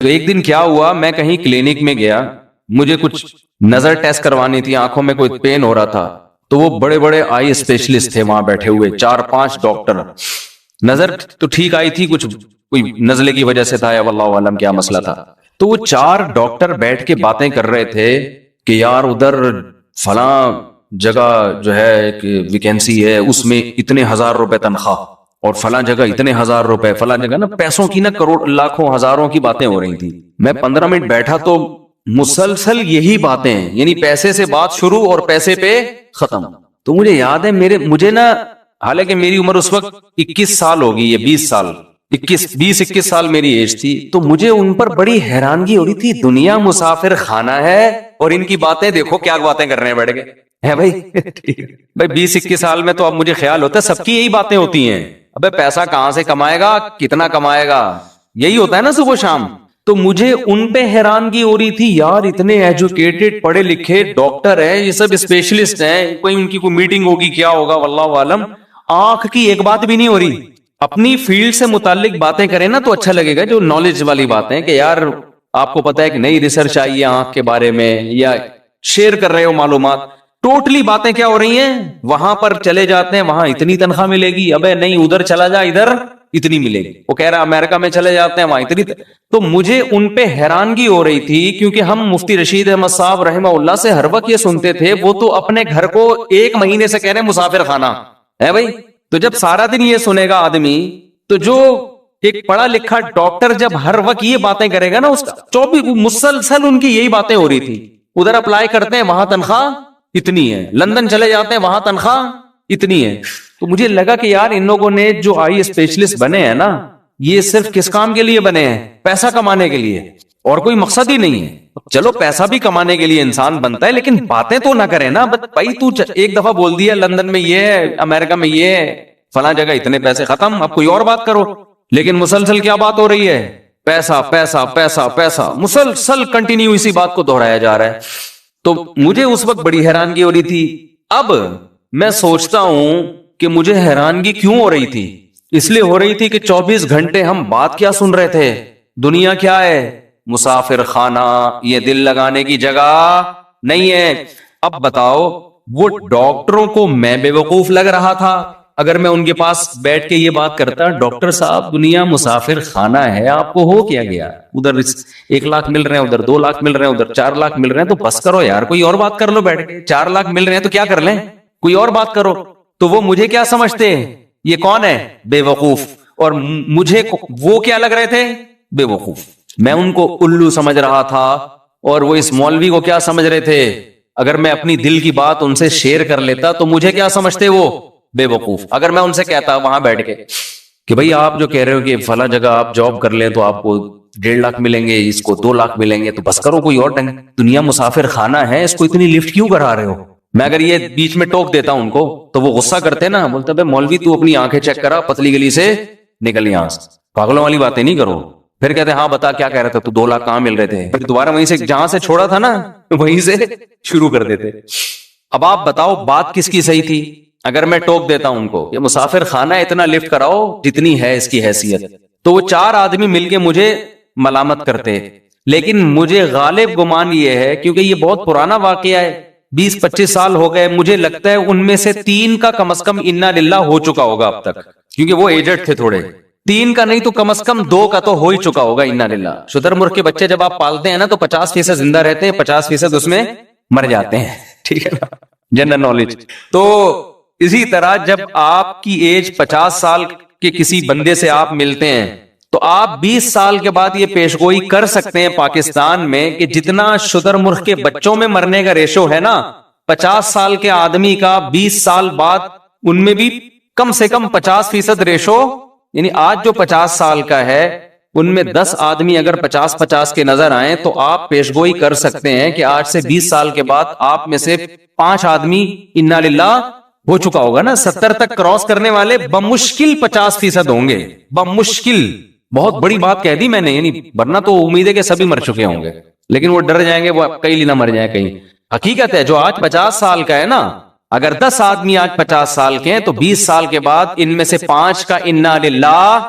تو ایک دن کیا ہوا، میں کہیں کلینک میں گیا، مجھے کچھ نظر ٹیسٹ کوانی تھی، آنکھوں میں کوئی پین ہو رہا تھا، تو وہ بڑے بڑے آئی اسپیشلسٹ تھے وہاں بیٹھے ہوئے، 4-5 ڈاکٹر. نظر تو ٹھیک آئی تھی، کچھ کوئی نزلے کی وجہ سے تھا یا واللہ عالم کیا مسئلہ تھا. تو وہ 4 ڈاکٹر بیٹھ کے باتیں کر رہے تھے کہ یار ادھر فلاں جگہ جو ہے ایک ویکینسی ہے، اس میں اتنے ₹1,000 تنخواہ، اور فلاں جگہ اتنے ₹1,000، فلاں جگہ نا پیسوں کی نا کروڑ لاکھوں ہزاروں کی باتیں ہو رہی تھی. میں 15 منٹ بیٹھا تو مسلسل یہی باتیں، یعنی پیسے سے بات شروع اور پیسے پہ ختم. تو مجھے یاد ہے مجھے نا، حالانکہ میری عمر اس وقت 21 سال ہوگی، یہ 20 سال 21 سال میری ایج تھی، تو مجھے ان پر بڑی حیرانگی ہو رہی تھی. دنیا مسافر خانہ ہے اور ان کی باتیں دیکھو کیا باتیں کر رہے ہیں بیٹھ کے، ہے بھائی. بھائی 20-21 سال میں تو اب مجھے خیال ہوتا ہے سب کی یہی باتیں ہوتی ہیں، ابے پیسہ کہاں سے کمائے گا، کتنا کمائے گا، یہی ہوتا ہے نا صبح شام. تو مجھے ان پہ حیرانگی ہو رہی تھی، یار اتنے ایجوکیٹڈ پڑھے لکھے ڈاکٹر ہیں، یہ سب اسپیشلسٹ ہیں، کوئی ان کی کوئی میٹنگ ہوگی کیا ہوگا واللہ عالم، آنکھ کی ایک بات بھی نہیں ہو رہی. اپنی فیلڈ سے متعلق باتیں کریں نا تو اچھا لگے گا، جو نالج والی باتیں کہ یار آپ کو پتا ہے کہ نئی ریسرچ آئی ہے آنکھ کے بارے میں، یا شیئر کر رہے ہو معلومات. ٹوٹلی باتیں کیا ہو رہی ہیں، وہاں پر چلے جاتے ہیں وہاں اتنی تنخواہ ملے گی، ابے نہیں ادھر چلا جا ادھر اتنی ملے گی، وہ کہہ رہا امریکہ میں چلے جاتے ہیں وہاں اتنی. تو مجھے ان پہ حیرانگی ہو رہی تھی، کیونکہ ہم مفتی رشید احمد صاحب رحمہ اللہ سے ہر وقت یہ سنتے تھے، وہ تو اپنے گھر کو 1 مہینے سے کہہ رہے ہیں مسافر خانہ ہے بھائی. تو جب سارا دن یہ سنے گا آدمی، تو جو ایک پڑھا لکھا ڈاکٹر جب ہر وقت یہ باتیں کرے گا نا، اس کا 24 مسلسل ان کی یہی باتیں ہو رہی تھی. ادھر اپلائی کرتے ہیں وہاں تنخواہ اتنی ہے، لندن چلے جاتے ہیں وہاں تنخواہ اتنی ہے. تو مجھے لگا کہ یار ان لوگوں نے جو آئی اسپیشلسٹ بنے ہیں نا، یہ صرف کس کام کے لیے بنے ہیں، پیسہ کمانے کے لیے، اور کوئی مقصد ہی نہیں ہے. چلو پیسہ بھی کمانے کے لیے انسان بنتا ہے، لیکن باتیں تو نہ کرے نا. بھائی تو ایک دفعہ بول دیا لندن میں یہ ہے، امریکہ میں یہ ہے، فلاں جگہ اتنے پیسے، ختم. اب کوئی اور بات کرو، لیکن مسلسل کیا بات ہو رہی ہے، پیسہ پیسہ پیسہ پیسہ، مسلسل کنٹینیو اسی بات کو دہرایا جا رہا ہے. تو مجھے اس وقت بڑی حیرانگی ہو رہی تھی. اب میں سوچتا ہوں کہ مجھے حیرانگی کیوں ہو رہی تھی. اس لیے ہو رہی تھی کہ 24 گھنٹے ہم بات کیا سن رہے تھے، دنیا کیا ہے، مسافر خانہ، یہ دل لگانے کی جگہ نہیں ہے. اب بتاؤ، وہ ڈاکٹروں کو میں بے وقوف لگ رہا تھا اگر میں ان کے پاس بیٹھ کے یہ بات کرتا، ڈاکٹر صاحب دنیا مسافر خانہ ہے، آپ کو ہو کیا گیا، ادھر 1 لاکھ مل رہے ہیں، ادھر 2 لاکھ مل رہے ہیں، ادھر 4 لاکھ مل رہے ہیں، تو بس کرو یار، کوئی اور بات کر لو بیٹھ کے. 4 لاکھ مل رہے ہیں تو کیا کر لیں، کوئی اور بات کرو. تو وہ مجھے کیا سمجھتے، یہ کون ہے، بے وقوف، اور مجھے وہ کیا لگ رہے تھے، بے وقوف. میں ان کو الو سمجھ رہا تھا، اور وہ اس مولوی کو کیا سمجھ رہے تھے. اگر میں اپنی دل کی بات ان سے شیئر کر لیتا تو مجھے کیا سمجھتے وہ، بے وقوف. اگر میں ان سے کہتا وہاں بیٹھ کے کہ بھئی آپ جو کہہ رہے ہو کہ فلاں جگہ آپ جاب کر لیں تو آپ کو 1.5 لاکھ ملیں گے، اس کو 2 لاکھ ملیں گے، تو بس کرو، کوئی اور ڈنگ، دنیا مسافر خانہ ہے، اس کو اتنی لفٹ کیوں کرا رہے ہو. میں اگر یہ بیچ میں ٹوک دیتا ان کو تو وہ غصہ کرتے نا، بولتے بھائی مولوی تو اپنی آنکھیں چیک کرا، پتلی گلی سے نکل یہاں سے، پاگلوں والی باتیں نہیں کرو. پھر کہتے ہاں بتا کیا کہہ رہے تھے تو، 2 لاکھ کہاں مل رہے تھے، پھر دوبارہ وہیں سے جہاں سے چھوڑا تھا نا وہیں سے شروع کر دیتے. اب آپ بتاؤ بات کس کی صحیح تھی. اگر میں ٹوک دیتا ہوں ان کو کہ مسافر خانہ اتنا لفٹ کراؤ جتنی ہے اس کی حیثیت، تو وہ 4 آدمی مل کے مجھے ملامت کرتے. لیکن مجھے غالب گمان یہ ہے، کیونکہ یہ بہت پرانا واقعہ ہے، 20-25 سال ہو گئے، مجھے لگتا ہے ان میں سے 3 کا کم از کم انا للہ ہو چکا ہوگا اب تک، کیونکہ وہ ایجڈ تھے تھوڑے. 3 کا نہیں تو کم از کم 2 کا تو ہو ہی چکا ہوگا انا للہ. شتر مرغ کے بچے جب آپ پالتے ہیں نا تو 50% زندہ رہتے ہیں، 50% اس میں مر جاتے ہیں، ٹھیک ہے نا، جنرل نالج. تو اسی طرح جب آپ کی ایج 50 سال کے کسی بندے سے آپ ملتے ہیں تو آپ 20 سال کے بعد یہ پیشگوئی کر سکتے ہیں پاکستان میں کہ جتنا شتر مرغ کے بچوں میں مرنے کا ریشو ہے نا، 50 سال کے آدمی کا 20 سال بعد ان میں بھی کم سے کم 50% ریشو، یعنی آج جو 50 سال کا ہے ان میں 10 آدمی اگر 50-50 کے نظر آئیں تو آپ پیشگوئی کر سکتے ہیں کہ آج سے 20 سال کے بعد آپ میں سے 5 آدمی انا للہ ہو چکا ہوگا نا. 70 تک کراس کرنے والے بمشکل 50% ہوں گے، بمشکل. بہت بڑی بات کہہ دی میں نے، یعنی ورنہ تو امید ہے کہ سبھی مر چکے ہوں گے، لیکن وہ ڈر جائیں گے، وہ کہیں نہ مر جائیں کہیں. حقیقت ہے جو آج 50 سال کا ہے نا، اگر 10 آدمی آج 50 سال کے ہیں تو 20 سال کے بعد ان میں سے 5 کا انا للہ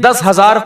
10,000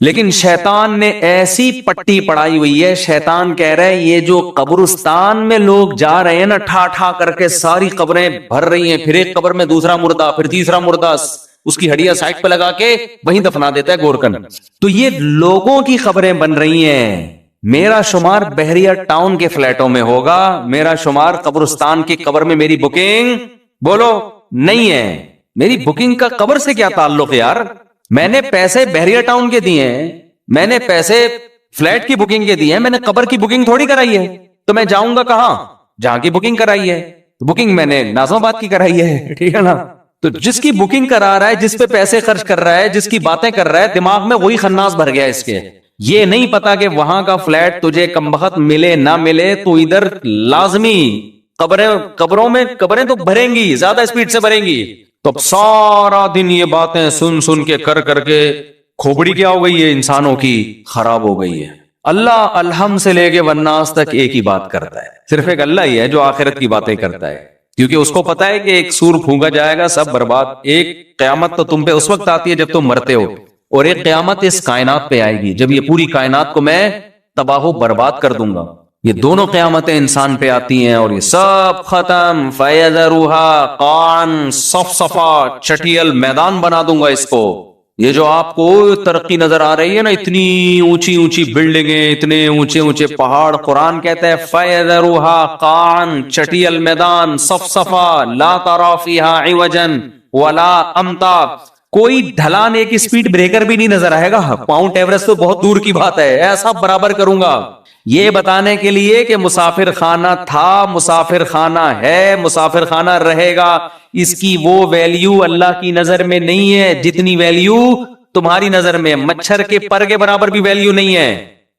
لیکن شیطان نے ایسی پٹی پڑائی ہوئی ہے، شیطان کہہ رہا ہے یہ جو قبرستان میں لوگ جا رہے ہیں نا ٹھا ٹھا کر کے، ساری قبریں بھر رہی ہیں، پھر ایک قبر میں دوسرا مردہ، پھر تیسرا مردہ، اس کی ہڈیاں سائڈ پہ لگا کے وہیں دفنا دیتا ہے گورکن. تو یہ لوگوں کی قبریں بن رہی ہیں. میرا شمار بحریہ ٹاؤن کے فلیٹوں میں ہوگا، میرا شمار قبرستان کی قبر میں میری بکنگ بولو نہیں ہے. میری بکنگ کا قبر سے کیا تعلق ہے یار؟ میں نے پیسے بحریہ ٹاؤن کے دیے ہیں، میں نے پیسے فلیٹ کی بکنگ کے دیے ہیں، میں نے قبر کی بکنگ تھوڑی کرائی ہے. تو میں جاؤں گا کہاں؟ جہاں کی بکنگ کرائی ہے. بکنگ میں نے ناظم آباد کی کرائی ہے، ٹھیک ہے نا؟ تو جس کی بکنگ کرا رہا ہے، جس پہ پیسے خرچ کر رہا ہے، جس کی باتیں کر رہا ہے، دماغ میں وہی خناس بھر گیا اس کے. یہ نہیں پتا کہ وہاں کا فلیٹ تجھے کمبخت ملے نہ ملے، تو ادھر لازمی قبروں میں قبریں تو بھریں گی، زیادہ اسپیڈ سے بھریں گی. تو اب سارا دن یہ باتیں سن سن کے کر کے کھوپڑی کیا ہو گئی ہے؟ انسانوں کی خراب ہو گئی ہے. اللہ الحم سے لے کے والناس تک ایک ہی بات کرتا ہے، صرف ایک اللہ ہی ہے جو آخرت کی باتیں کرتا ہے، کیونکہ اس کو پتا ہے کہ ایک سور پھونکا جائے گا، سب برباد. ایک قیامت تو تم پہ اس وقت آتی ہے جب تم مرتے ہو، اور ایک قیامت اس کائنات پہ آئے گی جب یہ پوری کائنات کو میں تباہ و برباد کر دوں گا. یہ دونوں قیامتیں انسان پہ آتی ہیں اور یہ سب ختم. فَيَذَرُهَا قَاعًا صَفْصَفًا، چٹیل میدان بنا دوں گا اس کو. یہ جو آپ کو ترقی نظر آ رہی ہے نا، اتنی اونچی اونچی بلڈنگیں، اتنے اونچے اونچے پہاڑ، قرآن کہتا ہے فَيَذَرُهَا قَاعًا، چٹیل میدان، صَفْصَفًا لَا تَرَىٰ فِيهَا عِوَجًا وَلَا أَمْتًا، کوئی ڈھلان ایک سپیڈ بریکر بھی نہیں نظر آئے گا. ماؤنٹ ایوریسٹ تو بہت دور کی بات ہے، ایسا برابر کروں گا. یہ بتانے کے لیے کہ مسافر خانہ تھا، مسافر خانہ ہے، مسافر خانہ رہے گا. اس کی وہ ویلیو اللہ کی نظر میں نہیں ہے جتنی ویلیو تمہاری نظر میں. مچھر کے پر کے برابر بھی ویلیو نہیں ہے.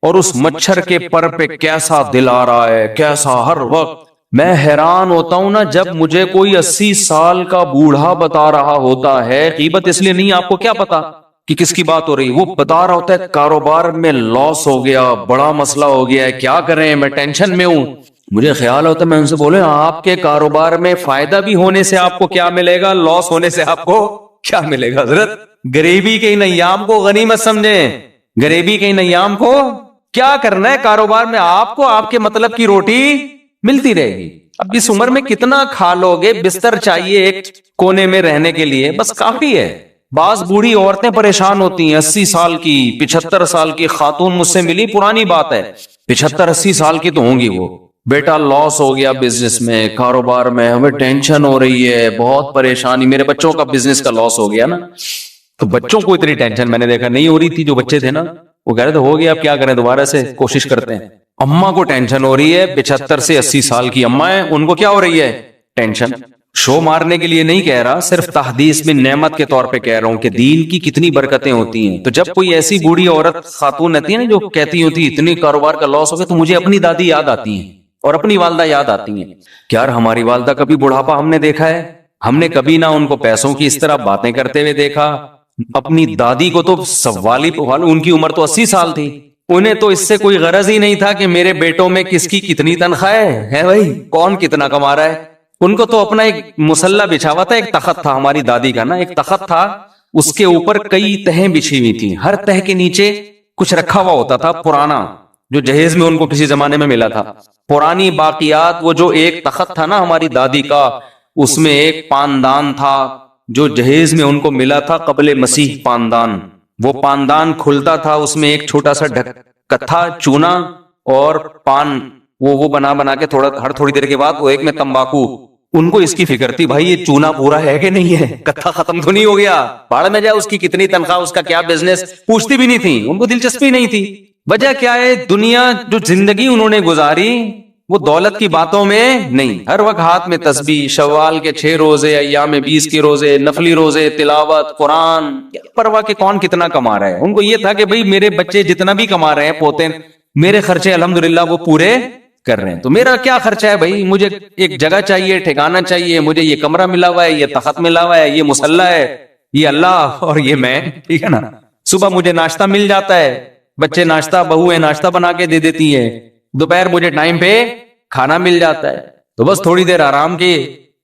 اور اس مچھر کے پر پہ کیسا دل آ رہا ہے، کیسا ہر وقت. میں حیران ہوتا ہوں نا جب مجھے کوئی 80 سال کا بوڑھا بتا رہا ہوتا ہے، غیبت اس لیے نہیں، آپ کو کیا پتا کہ کس کی بات ہو رہی، وہ بتا رہا ہوتا ہے کاروبار میں لاس ہو گیا، بڑا مسئلہ ہو گیا ہے، کیا کریں، میں ٹینشن میں ہوں. مجھے خیال ہوتا ہے میں ان سے بولے آپ کے کاروبار میں فائدہ بھی ہونے سے آپ کو کیا ملے گا، لاس ہونے سے آپ کو کیا ملے گا. حضرت غریبی کے ایام کو غنیمت سمجھیں، غریبی کے ایام کو کیا کرنا ہے، کاروبار میں آپ کو آپ کے مطلب کی روٹی ملتی رہے گی. اب اس عمر میں کتنا کھا لو گے، بستر چاہیے ایک کونے میں رہنے کے لیے، بس کافی ہے. بعض بوڑھی عورتیں پریشان ہوتی ہیں، 80 سال کی 75 سال کی خاتون مجھ سے ملی، پرانی بات ہے، 75-80 سال کی تو ہوں گی وہ. بیٹا لاس ہو گیا بزنس میں، کاروبار میں، ہمیں ٹینشن ہو رہی ہے، بہت پریشانی، میرے بچوں کا بزنس کا لاس ہو گیا نا. تو بچوں کو اتنی ٹینشن میں نے دیکھا نہیں ہو رہی تھی، جو بچے تھے نا وہ کہہ رہے تھے ہو گیا اب کیا کریں، دوبارہ سے کوشش کرتے ہیں. اماں کو ٹینشن ہو رہی ہے، 75 سے 80 سال کی اماں ہیں، ان کو کیا ہو رہی ہے، ٹینشن. شو مارنے کے لیے نہیں کہہ رہا، صرف تحدیث میں نعمت کے طور پہ کہہ رہا ہوں کہ دین کی کتنی برکتیں ہوتی ہیں. تو جب کوئی ایسی بوڑھی عورت خاتون رہتی ہے نا جو کہتی ہوتی اتنی کاروبار کا لاس ہو گیا، تو مجھے اپنی دادی یاد آتی ہیں اور اپنی والدہ یاد آتی ہیں. کیا یار ہماری والدہ کبھی بڑھاپا ہم نے دیکھا ہے؟ ہم نے کبھی نہ ان کو پیسوں کی اس طرح باتیں کرتے ہوئے دیکھا. اپنی دادی کو تو سوالی ان کی عمر تو 80 سال تھی، انہیں تو اس سے کوئی غرض ہی نہیں تھا کہ میرے بیٹوں میں کس کی کتنی تنخواہ ہے بھائی، کون کتنا کما رہا ہے. ان کو تو اپنا ایک مسلح بچھا ہوا تھا، ایک تخت تھا ہماری دادی کا نا، ایک تخت تھا، اس کے اوپر کئی تہیں بچھی ہوئی تھی، ہر تہ کے نیچے کچھ رکھا ہوا ہوتا تھا پرانا، جو جہیز میں ان کو کسی زمانے میں ملا تھا، پرانی باقیات. وہ جو ایک تخت تھا نا ہماری دادی کا، اس میں ایک پاندان تھا جو جہیز میں ان کو ملا تھا قبل مسیح پاندان. وہ پاندان کھلتا تھا، اس میں ایک چھوٹا سا کتھا چونا اور پان وہ بنا کے ہر تھوڑی دیر کے بعد وہ ایک میں تمباکو. ان کو اس کی فکر تھی بھائی یہ چونا پورا ہے کہ نہیں ہے، کتھا ختم تو نہیں ہو گیا، باڑ میں جائے اس کی کتنی تنخواہ، اس کا کیا بزنس، پوچھتی بھی نہیں تھی، ان کو دلچسپی نہیں تھی. وجہ کیا ہے، دنیا جو زندگی انہوں نے گزاری وہ دولت کی باتوں میں نہیں، ہر وقت ہاتھ میں تسبیح، شوال کے 6 روزے، ایام 20 کے روزے، نفلی روزے، تلاوت قرآن، پرواہ کہ کون کتنا کما رہا ہے. ان کو یہ تھا کہ بھئی میرے بچے جتنا بھی کما رہے ہیں پوتے، میرے خرچے الحمدللہ وہ پورے کر رہے ہیں، تو میرا کیا خرچہ ہے بھائی، مجھے ایک جگہ چاہیے، ٹھکانہ چاہیے، مجھے یہ کمرہ ملا ہوا ہے، یہ تخت ملا ہوا ہے، یہ مصلی ہے، یہ اللہ اور یہ میں، ٹھیک ہے نا. صبح مجھے ناشتہ مل جاتا ہے، بچے ناشتہ، بہویں ناشتہ بنا کے دے دیتی ہیں، دوپہر مجھے ٹائم پہ کھانا مل جاتا ہے، تو بس تھوڑی دیر آرام کی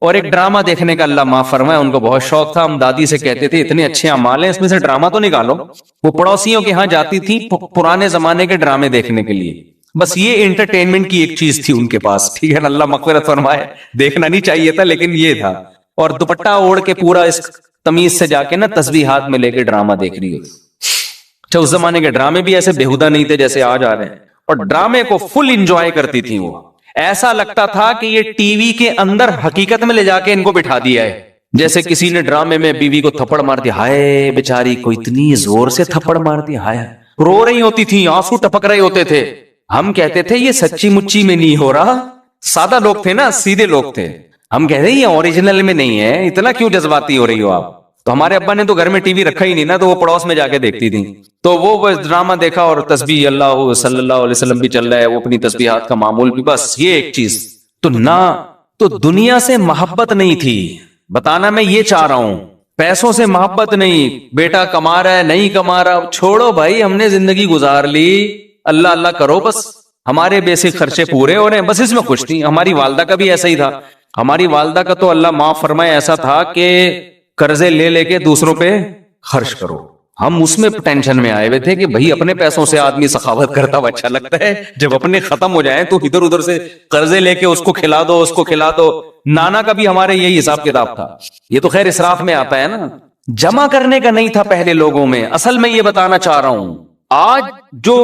اور ایک ڈرامہ دیکھنے کا اللہ معاف فرمائے ان کو بہت شوق تھا. ہم دادی سے کہتے تھے اتنے اچھے اعمال ہیں اس میں سے ڈرامہ تو نکالو. وہ پڑوسیوں کے ہاں جاتی تھی پرانے زمانے کے ڈرامے دیکھنے کے لیے. بس یہ انٹرٹینمنٹ کی ایک چیز تھی ان کے پاس. ٹھیک ہے نا, اللہ مغفرت فرمائے, دیکھنا نہیں چاہیے تھا لیکن یہ تھا. اور دوپٹہ اوڑھ کے پورا اس تمیز سے جا کے نا تسبیح ہاتھ میں لے کے ڈرامہ دیکھ رہی ہوتی. اچھا, اس زمانے کے ڈرامے بھی ایسے بےہودہ نہیں تھے جیسے آج آ رہے ہیں, اور ڈرامے کو فل انجوائے کرتی تھی وہ. ایسا لگتا تھا کہ یہ ٹی وی کے اندر حقیقت میں لے جا کے ان کو بٹھا دیا ہے. جیسے کسی نے ڈرامے میں بیوی کو تھپڑ مار دیا, ہائے بیچاری کو اتنی زور سے تھپڑ مار دیا, ہائے, رو رہی ہوتی تھی, آنسو ٹپک رہے ہوتے تھے. ہم کہتے تھے یہ سچی مچی میں نہیں ہو رہا. سادہ لوگ تھے نا, سیدھے لوگ تھے. ہم کہتے ہیں یہ اوریجنل میں نہیں ہے, اتنا کیوں جذباتی ہو رہی ہو آپ. تو ہمارے ابا نے تو گھر میں ٹی وی رکھا ہی نہیں نا, تو وہ پڑوس میں جا کے دیکھتی تھی. تو وہ ڈرامہ دیکھا اور تسبیح اللہ صلی اللہ علیہ وسلم بھی چل رہا ہے, وہ اپنی تسبیحات کا معمول بھی, بس یہ ایک چیز. تو نہ تو دنیا سے محبت نہیں تھی, بتانا میں یہ چاہ رہا ہوں. پیسوں سے محبت نہیں, بیٹا کما رہا ہے نہیں کما رہا, چھوڑو بھائی, ہم نے زندگی گزار لی, اللہ اللہ کرو, بس ہمارے بیسک خرچے پورے ہو رہے ہیں, بس اس میں خوش تھی. ہماری والدہ کا بھی ایسا ہی تھا. ہماری والدہ کا تو اللہ معاف فرمائے ایسا تھا کہ قرضے لے لے کے دوسروں پہ خرچ کرو. ہم اس میں ٹینشن میں آئے ہوئے تھے کہ بھائی اپنے پیسوں سے آدمی سخاوت کرتا ہوا اچھا لگتا ہے, جب اپنے ختم ہو جائیں تو ادھر ادھر سے قرضے لے کے اس کو کھلا دو, اس کو کھلا دو. نانا کا بھی ہمارے یہی حساب کتاب تھا. یہ تو خیر اسراف میں آتا ہے نا, جمع کرنے کا نہیں تھا پہلے لوگوں میں. اصل میں یہ بتانا چاہ رہا ہوں, آج جو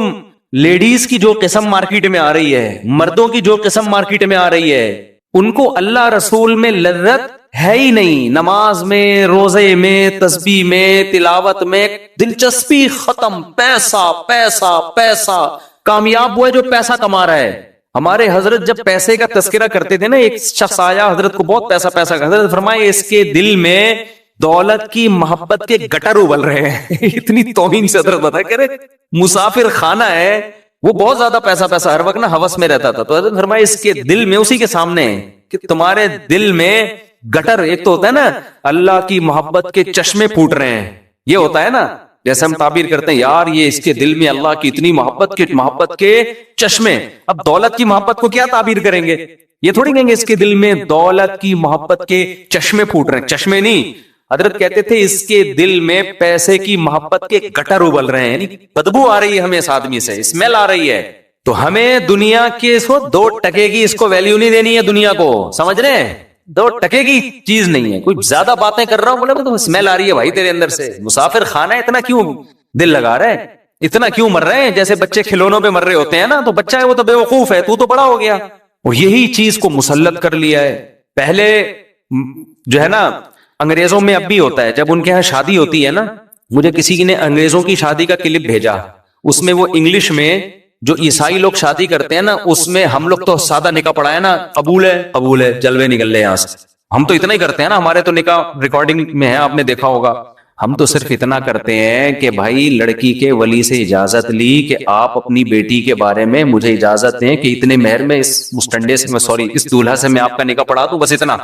لیڈیز کی جو قسم مارکیٹ میں آ رہی ہے, مردوں کی جو قسم مارکیٹ میں آ رہی ہے, ان کو اللہ رسول میں لذت ہے ہی نہیں. نماز میں, روزے میں, تسبیح میں, تلاوت میں دلچسپی ختم. پیسہ پیسہ پیسہ, کامیاب وہ ہے جو پیسہ کما رہا ہے. ہمارے حضرت جب پیسے کا تذکرہ کرتے تھے نا, ایک شخص آیا حضرت کو بہت پیسہ پیسہ, حضرت فرمائے اس کے دل میں دولت کی محبت کے گٹر ابل رہے ہیں. اتنی توہین سے حضرت بتا کرے, مسافر خانہ ہے, وہ بہت زیادہ پیسہ پیسہ ہر وقت نا ہوس میں رہتا تھا. تو حضرت فرمائے اس کے دل میں, اسی کے سامنے کہ تمہارے دل میں گٹر, ایک تو ہوتا ہے نا اللہ کی محبت کے چشمے پھوٹ رہے ہیں, یہ ہوتا ہے نا, جیسے ہم تعبیر کرتے ہیں یار یہ اس کے دل میں اللہ کی اتنی محبت کے چشمے. اب دولت کی محبت کو کیا تعبیر کریں گے, یہ تھوڑی کہیں گے اس کے دل میں دولت کی محبت کے چشمے پھوٹ رہے ہیں. چشمے نہیں, حضرت کہتے تھے اس کے دل میں پیسے کی محبت کے گٹر ابل رہے ہیں, یعنی بدبو آ رہی ہے ہمیں اس آدمی سے, اسمیل آ رہی ہے. تو ہمیں دنیا کے 2 ٹکے کی اس کو ویلیو نہیں دینی ہے, دنیا کو, سمجھ رہے ہیں, 2 ٹکے کی چیز نہیں ہے. کوئی زیادہ باتیں کر رہا ہوں, بولے تو اسمیل آ رہی ہے بھائی تیرے اندر سے, مسافر خانہ ہے, اتنا کیوں دل لگا رہے ہیں, اتنا کیوں مر رہے ہیں, جیسے بچے کھلونوں پہ مر رہے ہوتے ہیں نا, تو بچہ ہے وہ تو بے وقوف ہے, تو بڑا ہو گیا. اور یہی چیز کو مسلط کر لیا ہے. پہلے جو ہے نا انگریزوں میں اب بھی ہوتا ہے, جب ان کے ہاں شادی ہوتی ہے نا, مجھے کسی نے انگریزوں کی شادی کا کلپ بھیجا, اس میں وہ انگلش میں جو عیسائی لوگ شادی کرتے ہیں نا, اس میں ہم لوگ تو سادہ نکاح پڑھائے نا, قبول ہے قبول ہے, جلوے نکل لے یہاں سے. ہم تو اتنا ہی کرتے ہیں نا, ہمارے تو نکاح ریکارڈنگ میں ہے, آپ نے دیکھا ہوگا. ہم تو صرف اتنا کرتے ہیں کہ بھائی لڑکی کے ولی سے اجازت لی کہ آپ اپنی بیٹی کے بارے میں مجھے اجازت دیں کہ اتنے مہر میں اس مستنڈے سے, سوری اس دولہا سے میں آپ کا نکاح پڑھا دوں, بس اتنا.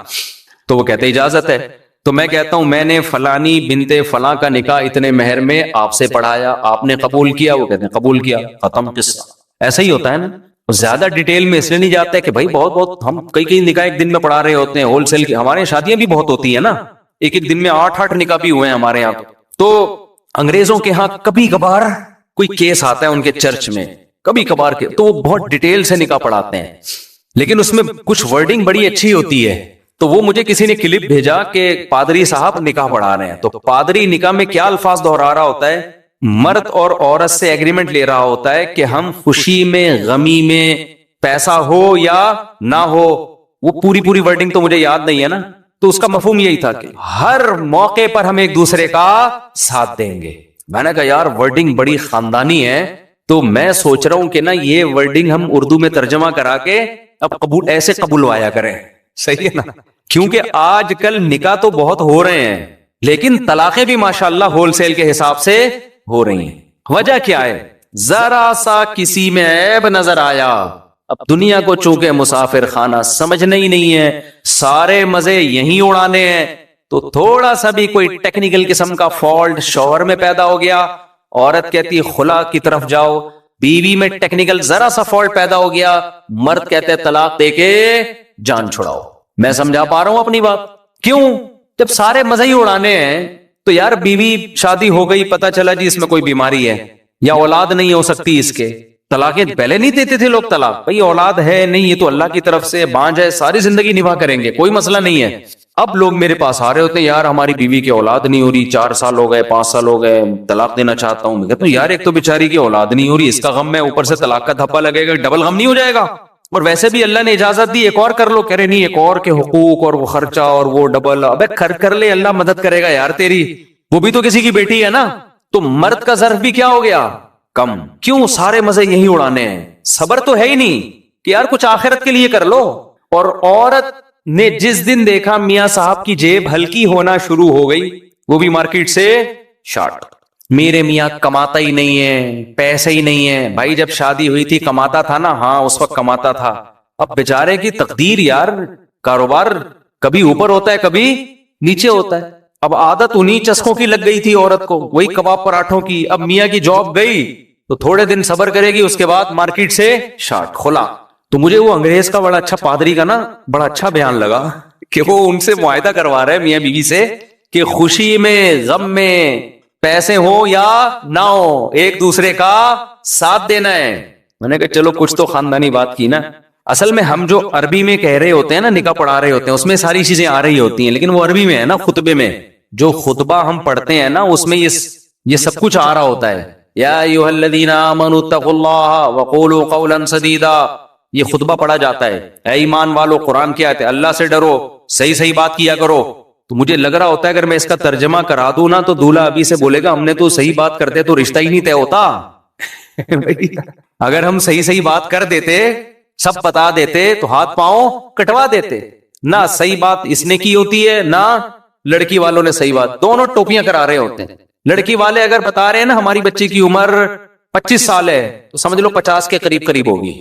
تو وہ کہتے اجازت ہے. تو میں کہتا ہوں میں نے فلانی بنتے فلاں کا نکاح اتنے مہر میں آپ سے پڑھایا, آپ نے قبول کیا, وہ کہتے ہیں قبول کیا, ختم قصہ. ایسا ہی ہوتا ہے نا. زیادہ ڈیٹیل میں اس لیے نہیں جاتا ہے کہ بھائی بہت ہم کئی نکاح ایک دن میں پڑھا رہے ہوتے ہیں, ہول سیل کی. ہمارے شادیاں بھی بہت ہوتی ہیں نا, ایک دن میں 8 نکاح بھی ہوئے ہیں ہمارے یہاں. تو انگریزوں کے ہاں کبھی کبھار کوئی کیس آتا ہے ان کے چرچ میں, کبھی کبھار کے, تو وہ بہت ڈیٹیل سے نکاح پڑھاتے ہیں, لیکن اس میں کچھ ورڈنگ بڑی اچھی ہوتی ہے. تو وہ مجھے کسی نے کلپ بھیجا کہ پادری صاحب نکاح پڑھا رہے ہیں, تو پادری نکاح میں کیا الفاظ دہرا رہا ہوتا ہے, مرد اور عورت سے ایگریمنٹ لے رہا ہوتا ہے کہ ہم خوشی میں, غمی میں, پیسہ ہو یا نہ ہو, وہ پوری ورڈنگ تو مجھے یاد نہیں ہے نا. تو اس کا مفہوم یہی تھا کہ ہر موقع پر ہم ایک دوسرے کا ساتھ دیں گے. میں نے کہا یار ورڈنگ بڑی خاندانی ہے, تو میں سوچ رہا ہوں کہ نا یہ ورڈنگ ہم اردو میں ترجمہ کرا کے اب ایسے قبولوایا کریں. صحیح ہے نا, کیونکہ آج کل نکاح تو بہت ہو رہے ہیں, لیکن طلاقیں بھی ماشاءاللہ ہول سیل کے حساب سے ہو رہی ہیں. وجہ کیا ہے, ذرا سا کسی میں عیب نظر آیا, اب دنیا کو چونکہ مسافر خانہ سمجھنا ہی نہیں ہے, سارے مزے یہیں اڑانے ہیں, تو تھوڑا سا بھی کوئی ٹیکنیکل قسم کا فالٹ شوہر میں پیدا ہو گیا, عورت کہتی خلا کی طرف جاؤ, بیوی میں ٹیکنیکل ذرا سا فالٹ پیدا ہو گیا, مرد کہتے طلاق دے کے جان چھڑاؤ. میں سمجھا پا رہا ہوں اپنی بات؟ کیوں؟ جب سارے مزے ہی اڑانے ہیں تو یار بیوی شادی ہو گئی، پتا چلا جی اس میں کوئی بیماری ہے یا اولاد نہیں ہو سکتی اس کے، طلاقیں پہلے نہیں دیتے تھے لوگ طلاق، بھائی اولاد ہے نہیں، یہ تو اللہ کی طرف سے بانجھ ہے، ساری زندگی نبھا کریں گے، کوئی مسئلہ نہیں ہے۔ اب لوگ میرے پاس آ رہے ہوتے ہیں، یار ہماری بیوی کی اولاد نہیں ہو رہی، 4 سال ہو گئے، 5 سال ہو گئے، طلاق دینا چاہتا ہوں۔ میں کہتا ہوں یار ایک تو بیچاری کی اولاد نہیں ہو رہی، اس کا غم ہے، اوپر سے طلاق کا دھپا لگے گا، ڈبل غم نہیں ہو جائے گا؟ اور ویسے بھی اللہ نے اجازت دی ایک اور کر لو، کہہ رہے نہیں ایک اور کے حقوق اور وہ خرچہ اور وہ ڈبل، ابے کر لے، اللہ مدد کرے گا یار تیری، وہ بھی تو کسی کی بیٹی ہے نا۔ تو مرد کا ظرف بھی کیا ہو گیا؟ کم۔ کیوں؟ سارے مزے یہی اڑانے ہیں، صبر تو ہے ہی نہیں کہ یار کچھ آخرت کے لیے کر لو۔ اور عورت نے جس دن دیکھا میاں صاحب کی جیب ہلکی ہونا شروع ہو گئی، وہ بھی مارکیٹ سے شارٹ، میرے میاں کماتا ہی نہیں ہے، پیسے ہی نہیں ہے۔ بھائی جب شادی ہوئی تھی کماتا تھا نا؟ ہاں اس وقت کماتا تھا۔ اب بیچارے کی تقدیر یار، کاروبار کبھی اوپر ہوتا ہے کبھی نیچے ہوتا ہے۔ اب عادت انہی چسکوں کی لگ گئی تھی عورت کو، وہی کباب پراٹھوں کی۔ اب میاں کی جاب گئی تو تھوڑے دن صبر کرے گی، اس کے بعد مارکیٹ سے شارٹ کھلا۔ تو مجھے وہ انگریز کا بڑا اچھا پادری کا نا بڑا اچھا بیان لگا کہ وہ ان سے معاہدہ کروا رہے میاں بیوی سے کہ خوشی میں غم میں پیسے ہو یا نہ ہو ایک دوسرے کا ساتھ دینا ہے۔ میں نے کہا چلو کچھ تو خاندانی بات کی نا۔ اصل میں ہم جو عربی میں کہہ رہے ہوتے ہیں نا، نکاح پڑھا رہے ہوتے ہیں، اس میں ساری چیزیں آ رہی ہوتی ہیں، لیکن وہ عربی میں ہے نا، خطبے میں جو خطبہ ہم پڑھتے ہیں نا اس میں یہ سب کچھ آ رہا ہوتا ہے۔ یا ایھا الذین آمنوا اتقوا اللہ وقولوا قولا سدیدا، یہ خطبہ پڑھا جاتا ہے۔ اے ایمان والو، قرآن کی آیت ہے، اللہ سے ڈرو، صحیح بات کیا کرو۔ تو مجھے لگ رہا ہوتا ہے اگر میں اس کا ترجمہ کرا دوں نا تو دولہا ابھی سے بولے گا ہم نے تو صحیح بات کرتے تو رشتہ ہی نہیں طے ہوتا۔ اگر ہم صحیح بات کر دیتے، سب بتا دیتے تو ہاتھ پاؤں کٹوا دیتے۔ نہ صحیح بات اس نے کی ہوتی ہے، نہ لڑکی والوں نے صحیح بات، دونوں ٹوپیاں کرا رہے ہوتے ہیں۔ لڑکی والے اگر بتا رہے ہیں نا ہماری بچی کی عمر 25 سال ہے تو سمجھ لو 50 کے قریب ہوگی،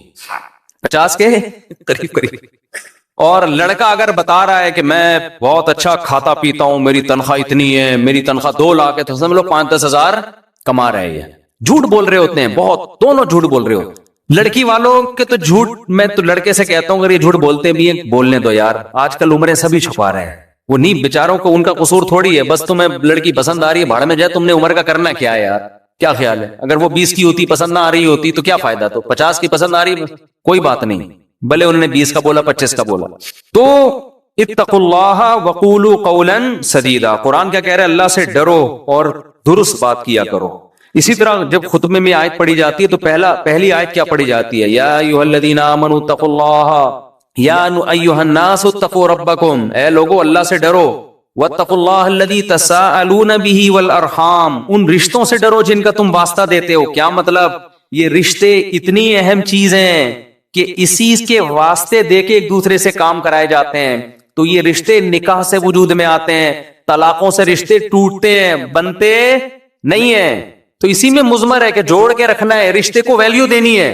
50 کے قریب۔ اور لڑکا اگر بتا رہا ہے کہ میں بہت اچھا کھاتا پیتا ہوں، میری تنخواہ اتنی ہے، میری تنخواہ 2 لاکھ ہے، تو سمجھ لو 5-10 ہزار کما رہے ہیں۔ جھوٹ بول رہے ہوتے ہیں بہت، دونوں جھوٹ بول رہے ہوتے ہیں۔ لڑکی والوں کے تو جھوٹ، میں تو لڑکے سے کہتا ہوں اگر یہ جھوٹ بولتے بھی ہیں بولنے دو یار، آج کل عمریں سبھی چھپا رہے ہیں، وہ نہیں بیچاروں کو ان کا قصور تھوڑی ہے، بس تمہیں لڑکی پسند آ رہی ہے بھاڑ میں جائے، تم نے عمر کا کرنا کیا ہے یار؟ کیا خیال ہے؟ اگر وہ 20 کی ہوتی پسند نہ آ رہی ہوتی تو کیا فائدہ؟ تو 50 کی پسند آ رہی کوئی بات نہیں، بھلے انہوں نے 20 کا بولا 25 کا بولا۔ تو اتقوا اللہ وقولوا قولا سدیدا، قرآن کیا کہہ رہا ہے؟ اللہ سے ڈرو اور درست بات کیا کرو۔ اسی طرح جب خطبے میں آیت پڑھی جاتی ہے تو پہلی آیت کیا پڑھی جاتی ہے؟ یا ایھا الذین آمنوا اتقوا اللہ یا ایھا الناس اتقوا ربکم، اے لوگو اللہ سے ڈرو، واتقوا اللہ الذی تساءلون بہ والارحام، ان رشتوں سے ڈرو جن کا تم واسطہ دیتے ہو۔ کیا مطلب؟ یہ رشتے اتنی اہم چیز ہیں کہ اسی کے واسطے دے کے ایک دوسرے سے کام کرائے جاتے ہیں۔ تو یہ رشتے نکاح سے وجود میں آتے ہیں، طلاقوں سے رشتے ٹوٹتے ہیں، بنتے نہیں ہیں۔ تو اسی میں مضمر ہے کہ جوڑ کے رکھنا ہے، رشتے کو ویلیو دینی ہے۔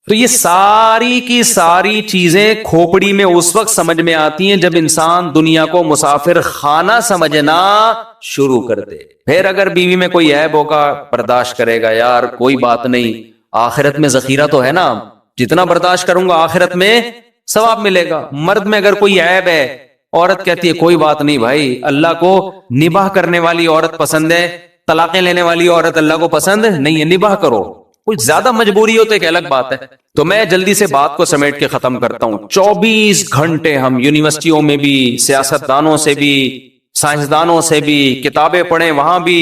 تو یہ ساری کی ساری چیزیں کھوپڑی میں اس وقت سمجھ میں آتی ہیں جب انسان دنیا کو مسافر خانہ سمجھنا شروع کر دے۔ پھر اگر بیوی میں کوئی عیب ہوگا برداشت کرے گا، یار کوئی بات نہیں، آخرت میں ذخیرہ تو ہے نا، جتنا برداشت کروں گا آخرت میں ثواب ملے گا۔ مرد میں اگر کوئی عیب ہے، عورت کہتی ہے کوئی بات نہیں بھائی، اللہ کو نباہ کرنے والی عورت پسند ہے، طلاقیں لینے والی عورت اللہ کو پسند نہیں ہے، نباہ کرو۔ کچھ زیادہ مجبوری ہو تو ایک الگ بات ہے۔ تو میں جلدی سے بات کو سمیٹ کے ختم کرتا ہوں۔ 24 گھنٹے ہم یونیورسٹیوں میں بھی، سیاستدانوں سے بھی، سائنسدانوں سے بھی کتابیں پڑھیں، وہاں بھی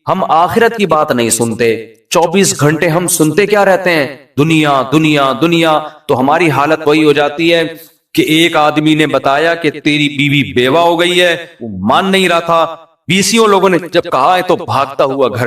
ہم آخرت کی بات نہیں سنتے۔ 24 گھنٹے ہم سنتے کیا رہتے ہیں؟ دنیا دنیا دنیا۔ تو ہماری حالت وہی ہو جاتی ہے کہ ایک آدمی نے بتایا کہ تیری بیوی بیوہ ہو گئی ہے، وہ مان نہیں رہا تھا، 20 لوگوں نے جب کہا ہے تو بھاگتا ہوا گھر